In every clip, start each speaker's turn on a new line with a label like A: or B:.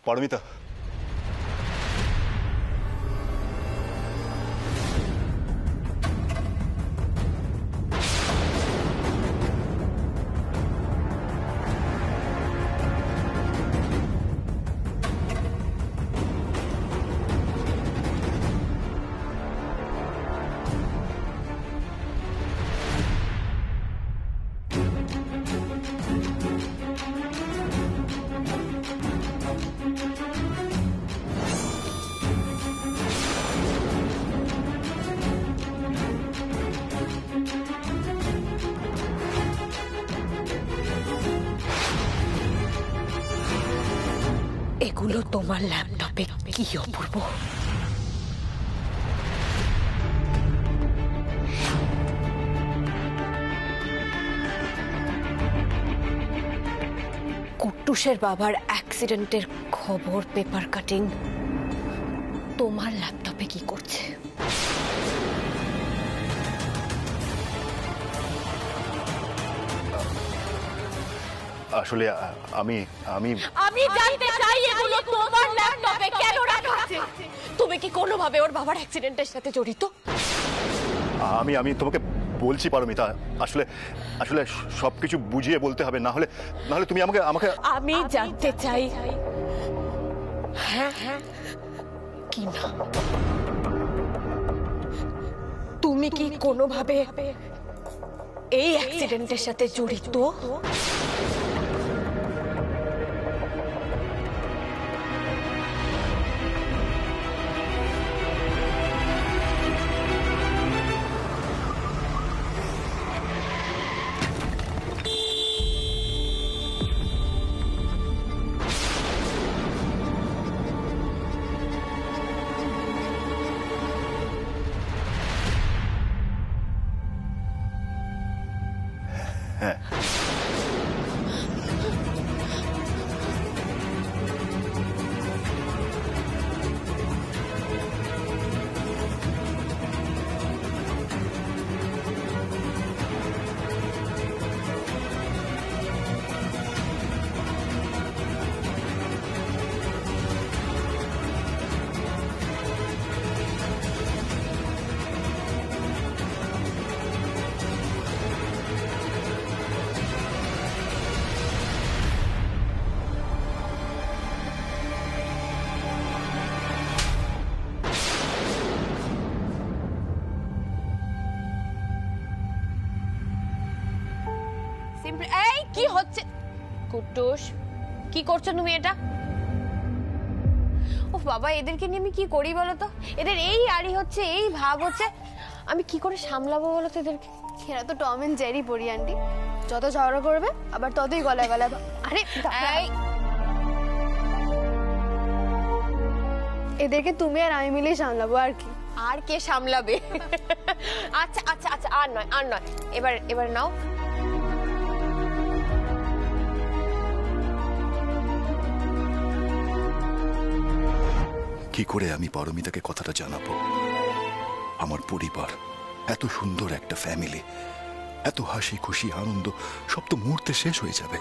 A: পারমিতা,
B: এগুলো তোমার ল্যাপটপে কি অপূর্ব! কুট্টুসের বাবার অ্যাক্সিডেন্টের খবর পেপার কাটিং তোমার ল্যাপটপে কি করছে?
A: আসলে আমি আমি
B: আমি জানতে চাই এগুলো তোমার ল্যাপটপে কেন রাখা আছে? তুমি কি কোনোভাবে ওর বাবার অ্যাক্সিডেন্টের সাথে জড়িত?
A: আমি আমি তোমাকে বলছি পারমিতা, আসলে আসলে সবকিছু বুঝিয়ে বলতে হবে, না হলে তুমি আমাকে আমাকে
B: আমি জানতে চাই হ্যাঁ কি না। তুমি কি কোনোভাবে এই অ্যাক্সিডেন্টের সাথে জড়িত?
A: হ্যাঁ।
B: এই কি হচ্ছে? কুট্টুস, কি করছো তুমি এটা? ও বাবা, এদেরকে নিয়ে আমি কি করি বলো তো? এদের এই আড়ি হচ্ছে, এই ভাব হচ্ছে, আমি কি করে সামলাবো বলো তো এদেরকে?
C: এরা তো টম এন্ড জেরি পড়ি আন্টি, যত ঝগড়া করবে আবার ততই গলায় গলায়
B: আরে এই
C: এদেরকে তুমি আর আমি মিলেই সামলাবো আর কি।
B: আর কে সামলাবে? আচ্ছা আচ্ছা আচ্ছা, আর নয়, এবার নাও।
A: কি করে আমি পারমিতাকে কথাটা জানাবো? আমার পরিবার, এত সুন্দর একটা ফ্যামিলি, এত হাসি খুশি আনন্দ, সব তো মুহূর্তে শেষ হয়ে যাবে।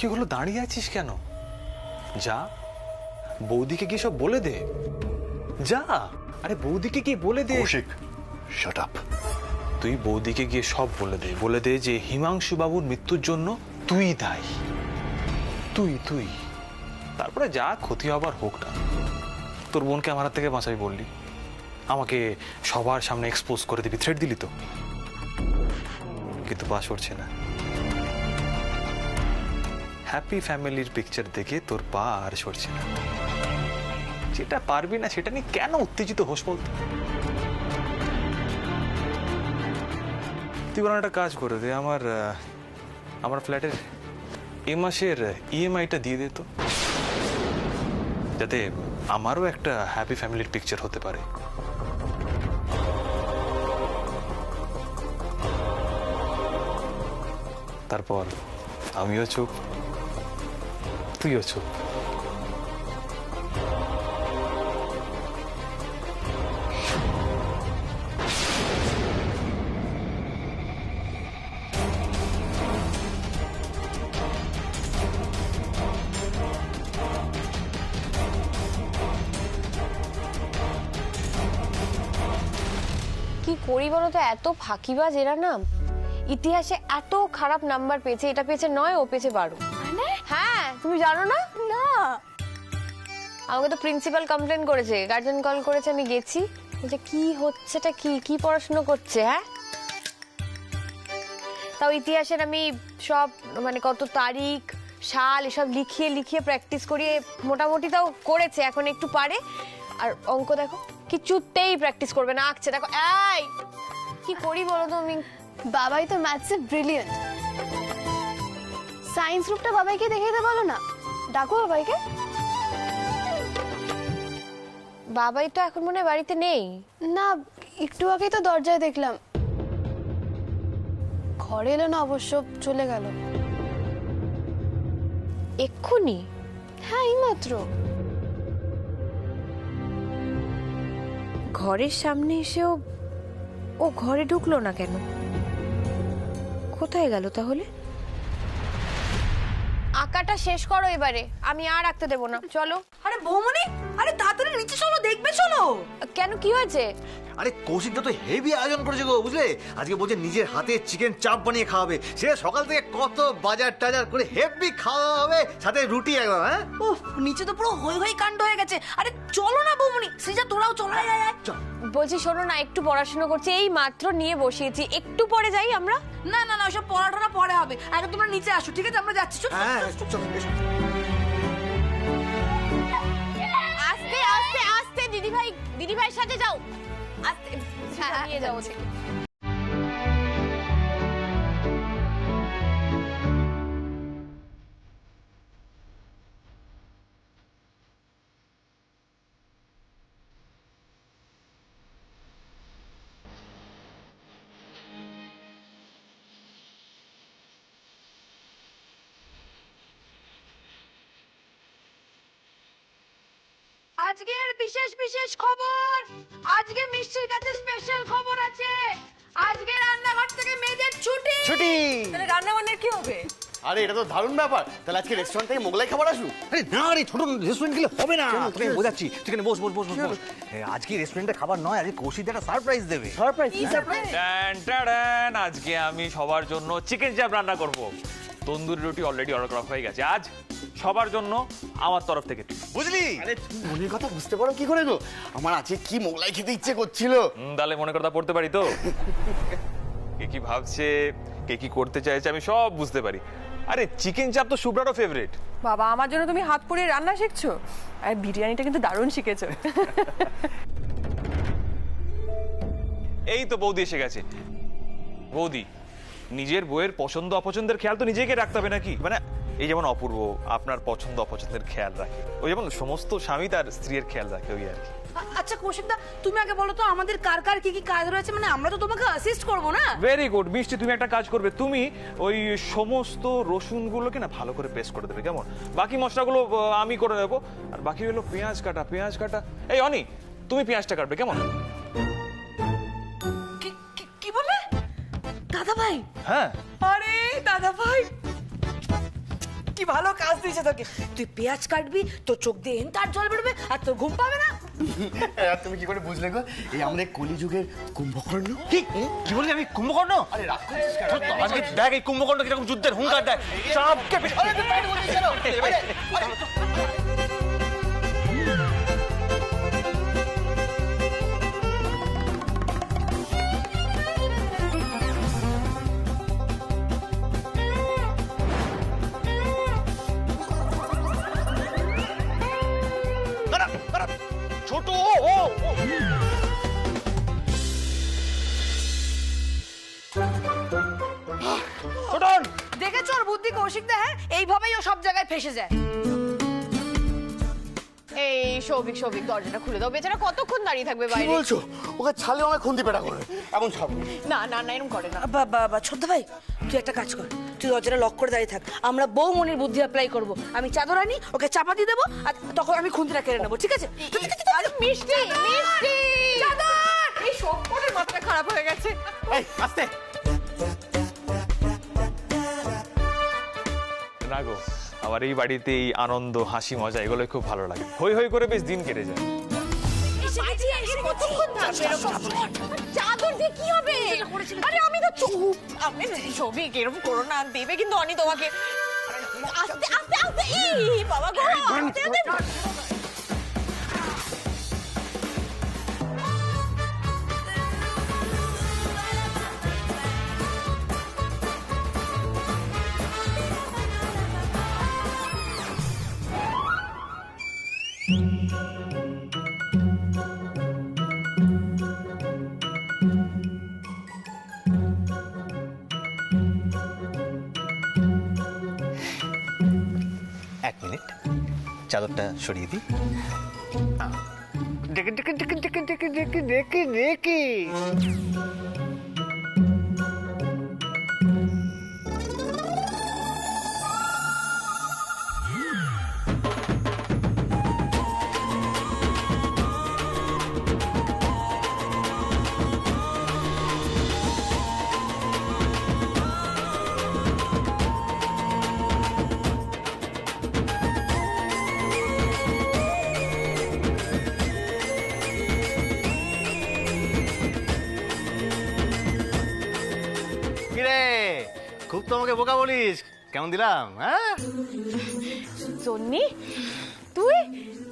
D: কি হলো, দাঁড়িয়ে আছিস কেন? যা, বৌদিকে গিয়ে সব বলে দে। যা, আরে বৌদিকে গিয়ে বলে দে।
A: Kaushik, shut up.
D: তুই বৌদিকে গিয়ে সব বলে দে যে হিমাংশু বাবুর মৃত্যুর জন্য তুই দায়ী। তুই তারপরে যা ক্ষতি হবার হোক না। তোর বোনকে আমার হাত থেকে বাঁচাবি বললি, আমাকে সবার সামনে এক্সপোজ করে দিবি, থ্রেট দিলি তো, কিন্তু বাস উঠছে না। হ্যাপি ফ্যামিলির পিকচার দেখে তোর পা আর সরছে না। যেটা পারবি না সেটা নিয়ে কেন উত্তেজিত হোস বলতো? তুই বরং একটা কাজ করে দে, আমার ফ্ল্যাটের এ মাসের ইএমআইটা দিয়ে দে তো, যাতে আমারও একটা হ্যাপি ফ্যামিলির পিকচার হতে পারে। তারপর আমিও চুপ, তুইও চুপ।
B: কি করি বলো তো, এত ফাঁকিবাজ এরা না। ইতিহাসে এত খারাপ নাম্বার পেয়েছে, এটা পেয়েছে 9, ও পেয়েছে 12। হ্যাঁ, তুমি জানো না? না, আমাকে তো প্রিন্সিপাল কমপ্লেন করেছে, গার্জেন কল করেছে, আমি গেছি। বলছে কি হচ্ছেটা, কি কি পড়াশোনা করছে। হ্যাঁ, তাও ইতিহাসের আমি সব মানে কত তারিখ সাল এসব লিখিয়ে লিখিয়ে প্র্যাকটিস করিয়ে মোটামুটি তাও করেছে, এখন একটু পারে। আর অঙ্ক দেখো কিছুতেই প্র্যাকটিস করবে না, আঁকছে দেখো। এই কি করি বলো তো আমি?
C: বাবাই তো ম্যাথসে ব্রিলিয়েন্ট। সায়েন্স গ্রুপটা বাবাইকে দেখিয়ে দিতে বলো না, ডাকো বাবাইকে।
B: বাবাই তো এখন মনে হয় বাড়িতে নেই।
C: না, একটু আগেই তো দরজায় দেখলাম। ঘরে এলো না, অবশ্য চলে গেল।
B: এক্ষুনি?
C: হ্যাঁ, এইমাত্র।
B: ঘরের সামনে এসেও ও ঘরে ঢুকলো না কেন? কোথায় গেল তাহলে? আঁকাটা শেষ করো এবারে, আমি আর আঁকতে দেবো না, চলো।
E: আরে বৌমনি, আরে তাড়াতাড়ি নিচে চলো, দেখবে চলো।
B: কেন, কি হয়েছে?
F: আরে কৌশিকটা তো হেভি আয়োজন করেছে গো, বুঝলে? আজকে বলছে নিজের হাতে চিকেন চাপ বানিয়ে খাওয়াবে। সে সকাল থেকে কত বাজার টাজার করে হেভি খাওয়া হবে, সাথে রুটি একদম। হ্যাঁ,
E: উফ, নিচে তো পুরো হই হই কাণ্ড হয়ে গেছে। আরে চলো না বৌমনি, সৃজা তোরাও চলো। আয়, আয়, আয়।
B: বলছি শোনো না, একটু পড়াশোনা করছি, এই মাত্র নিয়ে বসিয়েছি, একটু পরে যাই আমরা।
E: না না না, ওসব পড়াশোনা পরে হবে, আগে তোমরা নিচে আসো, ঠিক আছে? আমরা যাচ্ছি। চল,
F: হ্যাঁ,
E: চল, চল।
F: চলো, এসো।
B: আস্তে আস্তে আস্তে, দিদি ভাইয়ের সাথে যাও, আস্তে নিয়ে যাও ওকে।
E: আজকের বিশেষ বিশেষ খবর, আজকে মিষ্টির কাছে স্পেশাল খবর আছে। আজকে রান্নাঘর থেকে মেয়েদের ছুটি।
F: ছুটি।
E: তাহলে রান্না বান্নার কি হবে?
G: আরে এটা তো দারুণ ব্যাপার। তাহলে আজকে রেস্টুরেন্ট থেকে মোগলাই খাবার আসুক।
F: আরে না রে, ছোট রেস্টুরেন্ট গেলে হবে না। তোকে বোঝাচ্ছি, তুই এখানে বস বস বস বস বস। আজকে রেস্টুরেন্টে খাবার নয়, আজকে কৌশিক একটা সারপ্রাইজ দেবে।
G: সারপ্রাইজ।
D: ট্যান ট্যান, আজকে আমি সবার জন্য চিকেন চাপ রান্না করব। তন্দুরি রুটি অলরেডি অর্ডার করা হয়ে গেছে, আজ সবার জন্য আমার তরফ থেকে।
F: বুঝলি?
G: আরে তুমি মনের কথা বুঝতে পারো কি করে গো? আমার আজকে কি মোগলাই খেতে ইচ্ছে করছিল।
D: তাহলে মনে কথা পড়তে পারি তো। কে কি ভাবছে, কে কি করতে চাইছে, আমি সব বুঝতে পারি। আরে চিকেন চাপ তো শুভ্রারও ফেভারিট।
H: বাবা, আমার জন্য তুমি হাত পুড়িয়ে রান্না শিখছো? আর বিরিয়ানিটা কিন্তু দারুণ শিখেছো।
D: এই তো বৌদি এসে গেছে। বৌদি, নিজের বইয়ের পছন্দ অপছন্দের খেয়াল তো নিজেকে রাখতে হবে নাকি? মানে এই যেমন অপূর্ব আপনার পছন্দ অপছন্দের খেয়াল রাখে, ওই যেমন সমস্ত স্বামী তার স্ত্রীর খেয়াল রাখে, ওই আর কি।
E: আচ্ছা কৌশিকদা, তুমি আগে বলো তো আমাদের কার কার কি কি কাজ রয়েছে, মানে আমরা তো তোমাকে অ্যাসিস্ট করবো না?
D: ভেরি গুড মিষ্টি, তুমি একটা কাজ করবে, তুমি ওই সমস্ত রসুনগুলোকে না ভালো করে পেস্ট করে দেবে, কেমন? বাকি মশলাগুলো আমি করে দেবো, আর বাকি হলো পেঁয়াজ কাটা। এই অনি, তুমি পেঁয়াজটা কাটবে, কেমন?
E: কি বলে দাদা ভাই?
D: হ্যাঁ।
E: আরে দাদা ভাই, কি ভালো কাজ দিয়েছে তোকে। তুই পেঁয়াজ কাটবি, তোর চোখ দিয়ে তার জল বেরোবে, আর তোর ঘুম পাবে না।
G: আর তুমি কি করে বুঝলে গো? এই আমাদের কলিযুগের কুম্ভকর্ণ।
F: কি বললি? আমি কুম্ভকর্ণ?
G: আরে রাগ করছিস কেন?
F: আজকে দেখ এই কুম্ভকর্ণ কিরকম যুদ্ধের হুঙ্কার দেয়। চাপকে
G: আরে তুই বাইরে বলছিস কেন? আরে, আরে,
F: ছোট ছোটন,
E: দেখেছো ওর বুদ্ধি কৌশিকদা? হ্যাঁ, এইভাবেই ও সব জায়গায় ফেসে যায়।
B: এই সৌভিক সৌভিক দরজাটা খুলে দাও, বেচারা কতক্ষণ দাঁড়িয়ে থাকবে
G: কি
B: বাইরে?
G: বলছো? ওকে ছালে অনেক খুন্তি পেটা করে, এখন ছাড়ো।
B: না না না, এরকম করে না।
I: বাবা ছোট ভাই, তুই একটা কাজ কর, তুই দরজাটা লক করে দাঁড়িয়ে থাক, আমরা বৌমনির বুদ্ধি অ্যাপ্লাই করব। আমি চাদর আনি, ওকে চাপা দিয়ে দেবো, আর তখন আমি খুন্তিটা কেড়ে নেবো, ঠিক আছে?
B: আরে মিষ্টি মিষ্টি এই সবকটার মাথা খারাপ হয়ে গেছে।
G: এই আস্তে।
D: না গো, আমার এই বাড়িতে এই আনন্দ হাসি মজা এগুলো খুব ভালো লাগে, হই হই করে বেশ দিন কেটে যায়।
B: কতক্ষণ থাকবে এরকম? চাদর দিয়ে কি হবে? আরে আমি তো চুপ। আমি সৌভিক এরকম করো না, দেবে কিন্তু অনি তোমাকে। আস্তে আস্তে আস্তে, এই বাবা গো, আস্তে আস্তে।
F: এক মিনিট, চাদরটা সরিয়ে দিই।
G: ডেকে ডেকে ডেকে ডেকে ডেকে ডেকে ডেকে ডেকে। কিরে, খুব তো আমাকে বোকা বলিস, কেমন দিলাম? হ্যাঁ
B: জন্নি তুই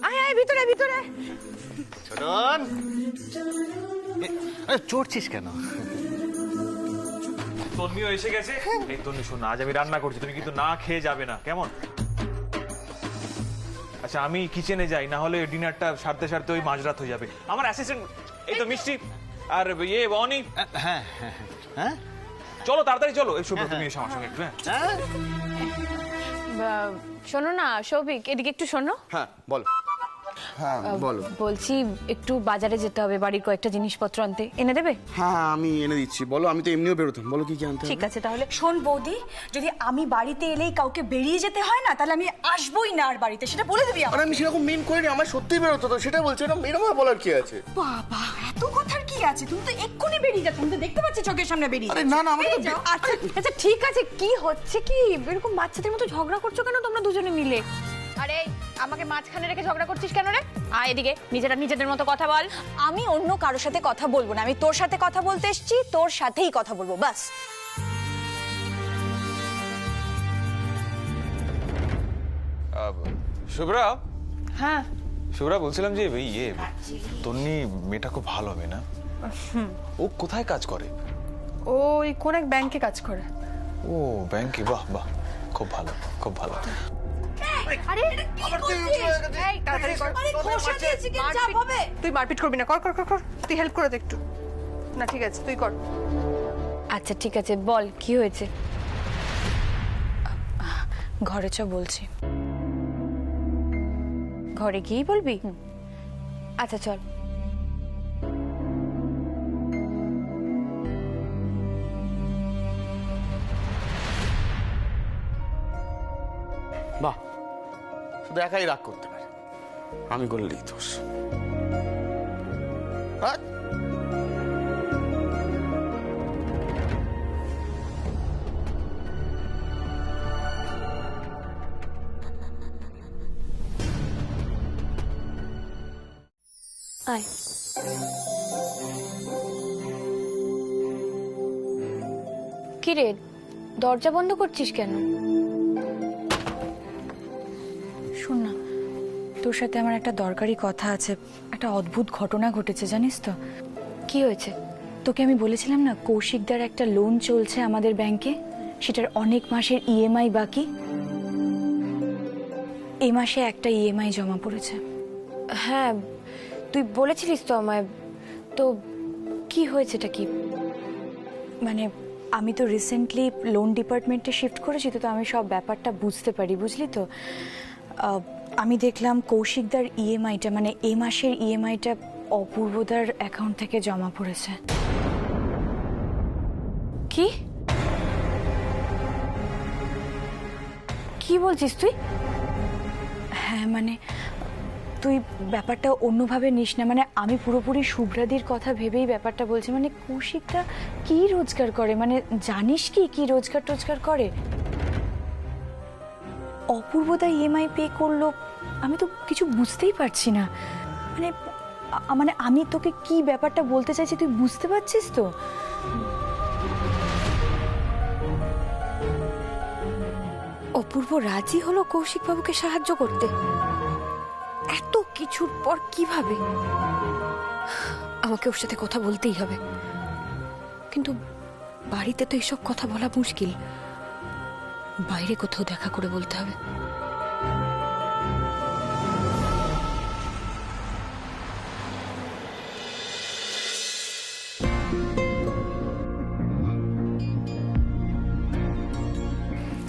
B: আয় আয় ভিতরে ভিতরে।
F: ছোটন, আরে চড়ছিস কেন?
D: তন্নিও এসে গেছে। এই তন্নি শোন, আজ আমি রান্না করছি, তুমি কিন্তু না খেয়ে যাবে না, কেমন? আচ্ছা আমি কিচেনে যাই, না হলে ডিনারটা সারতে সারতে ওই মাঝরাত হয়ে যাবে। আমার অ্যাসিস্ট্যান্ট এই তো মিষ্টি আর ইয়ে অনি।
F: হ্যাঁ হ্যাঁ হ্যাঁ,
D: চলো তাড়াতাড়ি চলো। এই শুভ্র তুমি এসো আমার সঙ্গে একটু। হ্যাঁ
B: শোনো না সৌভিক, এদিকে একটু শোনো।
G: হ্যাঁ বলো। হ্যাঁ বলো।
B: বলছি একটু বাজারে যেতে হবে, বাড়ির কয়েকটা জিনিসপত্র আনতে, এনে দেবে?
G: হ্যাঁ আমি এনে দিচ্ছি, বলো। আমি তো এমনিও বেরোতাম, বলো কি কি আনতে হবে?
B: ঠিক আছে তাহলে।
I: শোন বৌদি, যদি আমি বাড়িতে এলেই কাউকে বেরিয়ে যেতে হয় না, তাহলে আমি আসবোই না আর বাড়িতে, সেটা বলে দিবি আমার।
G: আরে আমি সেরকম মেন করিনি, আমার সত্যিই বেরোতো, তো সেটা বলছি। এরকম এরকম বলার কি আছে?
I: বাবা, এত কথার কি আছে? তুমি তো এক্ষুনি বেরিয়ে যাচ্ছ, তুমি তো দেখতে পাচ্ছি চোখের সামনে বেরিয়ে
G: আরে না না, আমাকে তো
B: আচ্ছা আচ্ছা ঠিক আছে, কি হচ্ছে কি? এরকম বাচ্চাদের মতো ঝগড়া করছো কেন তোমরা দুজনে মিলে? আরে আমাকে মাঝখানে রেখে ঝগড়া করছিস কেন রে? আয় এদিকে, নিজেরা নিজেদের মতো কথা বল।
I: আমি অন্য কারোর সাথে কথা বলবো না, আমি তোর সাথে কথা বলতে এসেছি, তোর সাথেই কথা বলবো, বাস।
D: শুভ্রা,
H: হ্যাঁ
D: শুভ্রা বলছিলাম যে ইয়ে তন্নি মেয়েটা খুব ভালো হবে না? ও কোথায় কাজ করে?
H: ও ওই কোন এক ব্যাংকে কাজ করে।
D: ও ব্যাংকে, বাহ বাহ, খুব ভালো খুব ভালো।
B: আরে এই তাড়াতাড়ি কর।
H: তুই মারপিট করবি না, কর কর কর কর, তুই হেল্প করে দে একটু। না ঠিক আছে, তুই কর।
B: আচ্ছা ঠিক আছে, বল কি হয়েছে?
I: ঘরে চ বলছি।
B: ঘরে গিয়েই বলবি? আচ্ছা চল।
G: বাহ, শুধু একাই রাগ করতে পারে, আমি করলেই দোষ। হ্যাঁ
B: আয়। কিরে, দরজা বন্ধ করছিস কেন?
I: শোন না, তোর সাথে আমার একটা দরকারি কথা আছে। একটা অদ্ভুত ঘটনা ঘটেছে, জানিস তো?
B: কি হয়েছে?
I: তোকে আমি বলেছিলাম না কৌশিকদার একটা লোন চলছে আমাদের ব্যাংকে, সেটার অনেক মাসের ইএমআই বাকি। এই মাসে একটা ইএমআই জমা পড়েছে।
B: হ্যাঁ তুই বলেছিলিস তো আমায়। তো কি হয়েছেটা কি?
I: মানে আমি তো রিসেন্টলি লোন ডিপার্টমেন্টে শিফট করেছি, তো আমি সব ব্যাপারটা বুঝতে পারি, বুঝলি তো? আমি দেখলাম কৌশিকদার ইএমআইটা মানে এই মাসের ইএমআইটা অপূর্বদার অ্যাকাউন্ট থেকে জমা পড়েছে।
B: কি কি বলছিস তুই?
I: হ্যাঁ মানে তুই ব্যাপারটা অন্যভাবে নিস না, মানে আমি পুরোপুরি শুভ্রাদির কথা ভেবেই ব্যাপারটা বলছি। মানে কৌশিকটা কি রোজগার করে, মানে জানিস কি কি রোজগার টোজগার করে? অপূর্বদা ইএমআই পে করলো, আমি তো কিছু বুঝতেই পারছি না। মানে মানে আমি তোকে কি ব্যাপারটা বলতে চাইছি তুই বুঝতে পারছিস তো? অপূর্ব রাজি হলো কৌশিকবাবুকে সাহায্য করতে, এত কিছুর পর কিভাবে? আমাকে ওর সাথে কথা বলতেই হবে, কিন্তু বাড়িতে তো এসব কথা বলা মুশকিল, বাইরে কোথাও দেখা করে বলতে হবে।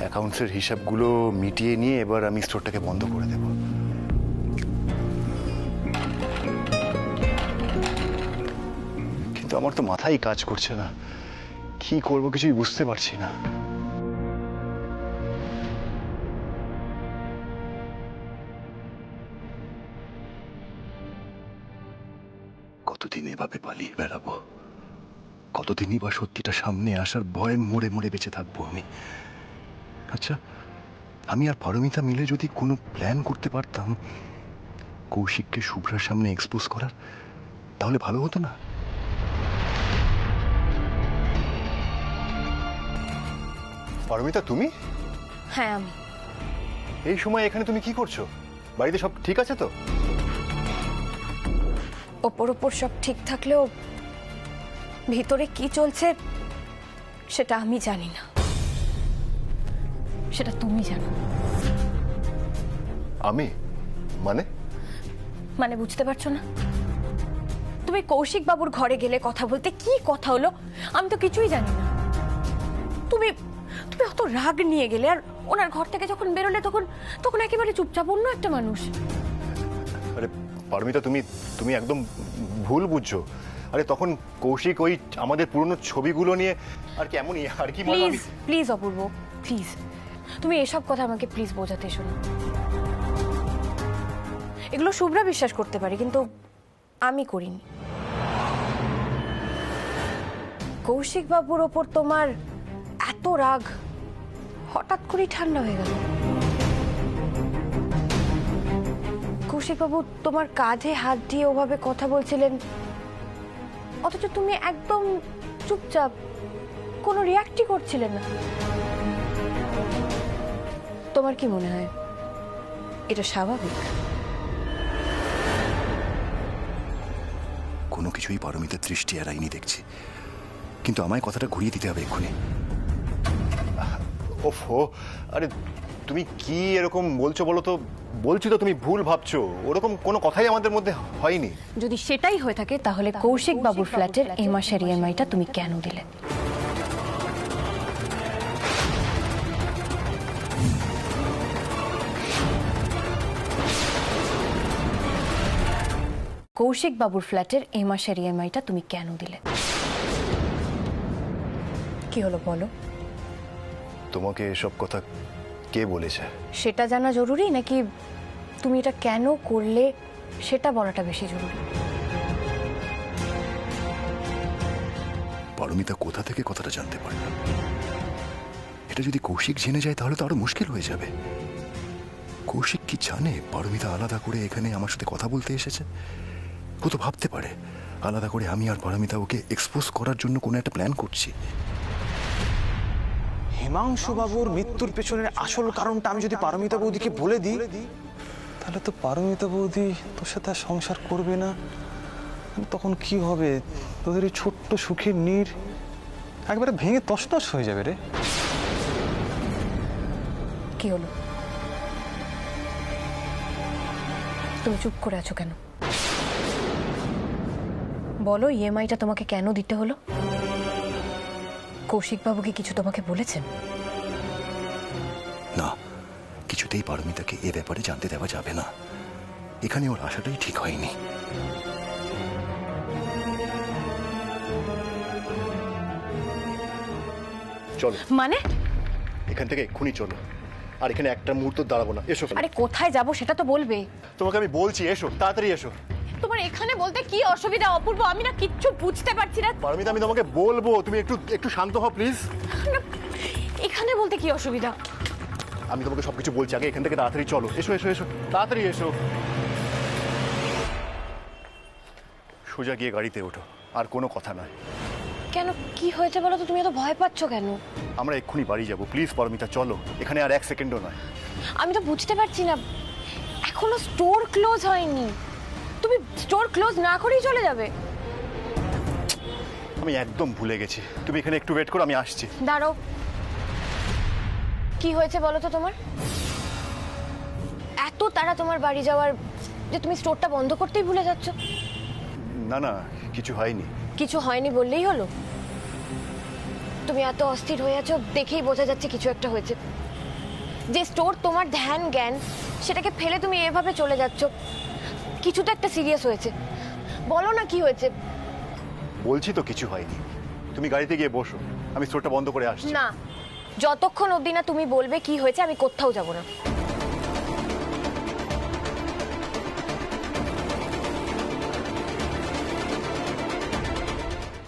A: অ্যাকাউন্টসের হিসাবগুলো মিটিয়ে নিয়ে এবার আমি স্টোরটাকে বন্ধ করে দেব। কিন্তু আমার তো মাথাই কাজ করছে না, কি করব কিছুই বুঝতে পারছি না। কতদিন এভাবে পালিয়ে বেড়াবো? কতদিনই বা সত্যিটা সামনে আসার ভয়ে মরে মরে বেঁচে থাকবো আমি? আচ্ছা, আমি আর পারমিতা মিলে যদি কোনো প্ল্যান করতে পারতাম কৌশিককে শুভ্রার সামনে এক্সপোজ করার, তাহলে ভালো হতো না? পারমিতা, তুমি?
B: হ্যাঁ আমি।
A: এই সময় এখানে তুমি কি করছো? বাড়িতে সব ঠিক আছে তো?
B: ওপর ওপর সব ঠিক থাকলেও ভিতরে কি চলছে সেটা আমি জানি না, সেটা তুমি জানো।
A: আমি মানে
B: মানে বুঝতে পারছো না? তুমি কৌশিক বাবুর ঘরে গেলে কথা বলতে, কি কথা হলো আমি তো কিছুই জানি না। তুমি তুমি অত রাগ নিয়ে গেলে, আর ওনার ঘর থেকে যখন বেরোলে তখন তখন একেবারে চুপচাপ অন্য একটা মানুষ।
A: আরে পারমিতা, তুমি তুমি একদম ভুল বুঝছো। আরে তখন কৌশিক ওই আমাদের পুরনো ছবিগুলো নিয়ে আর কি এমনই আর কি।
B: প্লিজ প্লিজ অপূর্ব, প্লিজ তুমি এসব কথা আমাকে প্লিজ বোঝাতে শোনো। এগুলো শুভ্রা বিশ্বাস করতে পারে, কিন্তু আমি করিনি। কৌশিক বাবুর ওপর তোমার এত রাগ হঠাৎ করেই ঠান্ডা হয়ে গেল। কৌশিক বাবু তোমার কাঁধে হাত দিয়ে ওভাবে কথা বলছিলেন, অথচ তুমি একদম চুপচাপ, কোনো রিয়াক্টই করছিলে না। তোমার কি মনে হয় এটা স্বাভাবিক?
A: কোনো কিছুই পারমিতার দৃষ্টি এড়াইনি দেখছি, কিন্তু আমায় কথাটা ঘুরিয়ে দিতে হবে এক্ষুনি। ওফো, আরে তুমি কি এরকম বলছো বলো তো? বলছি তো তুমি ভুল ভাবছো, ওরকম কোনো কথাই আমাদের মধ্যে হয়নি।
B: যদি সেটাই হয়ে থাকে তাহলে কৌশিক বাবুর ফ্ল্যাটের এই মাসের ইএমআইটা তুমি কেন দিলে? কৌশিক বাবুর ফ্ল্যাটের এই মাসের ইএমআইটা তুমি কেন দিলে? কি হলো বলো?
A: তোমাকে এসব কথা কে বলেছে?
B: সেটা জানা জরুরি নাকি তুমি এটা কেন করলে সেটা বলাটা বেশি জরুরি?
A: পারমিতা কোথা থেকে কথাটা জানতে পারলো? এটা যদি কৌশিক জেনে যায় তাহলে তো আরো মুশকিল হয়ে যাবে। কৌশিক কি জানে পারমিতা আলাদা করে এখানে আমার সাথে কথা বলতে এসেছে? ও তো ভাবতে পারে আলাদা করে আমি আর পারমিতা ওকে এক্সপোজ করার জন্য কোনো একটা প্ল্যান করছি।
D: হিমাংশু বাবুর মৃত্যুর পেছনের আসল কারণটা আমি যদি পারমিতা বৌদিকে বলে দিই, তাহলে তো পারমিতা বৌদি তোর সাথে আর সংসার করবে না। তখন কি হবে? তোদের এই ছোট্ট সুখের নীড় একবারে ভেঙে তছনছ হয়ে যাবে রে।
B: কি হলো? তুমি চুপ করে আছো কেন? বলো, ইএমআইটা তোমাকে কেন দিতে হলো? কৌশিক বাবু কি কিছু তোমাকে বলেছেন?
A: না, কিছু কিছুতেই পারমিতাকে এ ব্যাপারে জানতে দেওয়া যাবে না। এখানে ওর আশাটাই ঠিক হয়নি। চলো
B: মানে
A: এখান থেকে এক্ষুনি চলো, আর এখানে একটা মুহূর্ত দাঁড়াবো না। এসো।
B: আরে কোথায় যাব সেটা তো বলবে।
A: তোমাকে আমি বলছি এসো, তাড়াতাড়ি এসো।
B: তোমার এখানে বলতে কি অসুবিধা অপূর্ব? আমি না কিচ্ছু বুঝতে পারছি না।
A: পারমিতা আমি তোমাকে বলবো, তুমি একটু শান্ত হও প্লিজ।
B: এখানে বলতে কি অসুবিধা?
A: আমি তোমাকে সবকিছু বলছি, আগে এখান থেকে তাড়াতাড়ি চলো। এসো এসো এসো, তাড়াতাড়ি এসো। সোজা গিয়ে গাড়িতে ওঠো, আর কোনো কথা নয়।
B: কেন, কি হয়েছে বলো তো? তুমি এত ভয় পাচ্ছ কেন?
A: আমরা এক্ষুনি বাড়ি যাবো, প্লিজ পারমিতা চলো। এখানে আর 1 সেকেন্ডও নয়।
B: আমি তো বুঝতে পারছি না, এখনো স্টোর ক্লোজ হয়নি, তুমি স্টোর ক্লোজ না করেই চলে যাবে?
A: আমি একদম ভুলে গেছি, তুমি এখানে একটু ওয়েট করো, আমি আসছি।
B: দাঁড়াও, কি হয়েছে বলো তো তোমার? এত তাড়া তোমার বাড়ি যাওয়ার যে তুমি স্টোরটা বন্ধ করতেই ভুলে যাচ্ছ?
A: না না, কিছু হয়নি।
B: কিছু হয়নি বললেই হলো? তুমি এত অস্থির হয়ে আছো দেখেই বোঝা যাচ্ছে কিছু একটা হয়েছে। যে স্টোর তোমার ধ্যান জ্ঞান সেটাকে ফেলে তুমি এভাবে চলে যাচ্ছ, কিছু তো একটা সিরিয়াস হয়েছে। বলো না কি হয়েছে?
A: বলছি তো কিছু হয়নি, তুমি গাড়িতে গিয়ে বসো, আমি স্টোরটা বন্ধ করে আসছি।
B: না, যতক্ষণ অবধি না তুমি বলবে কি হয়েছে আমি কোথাও যাব না।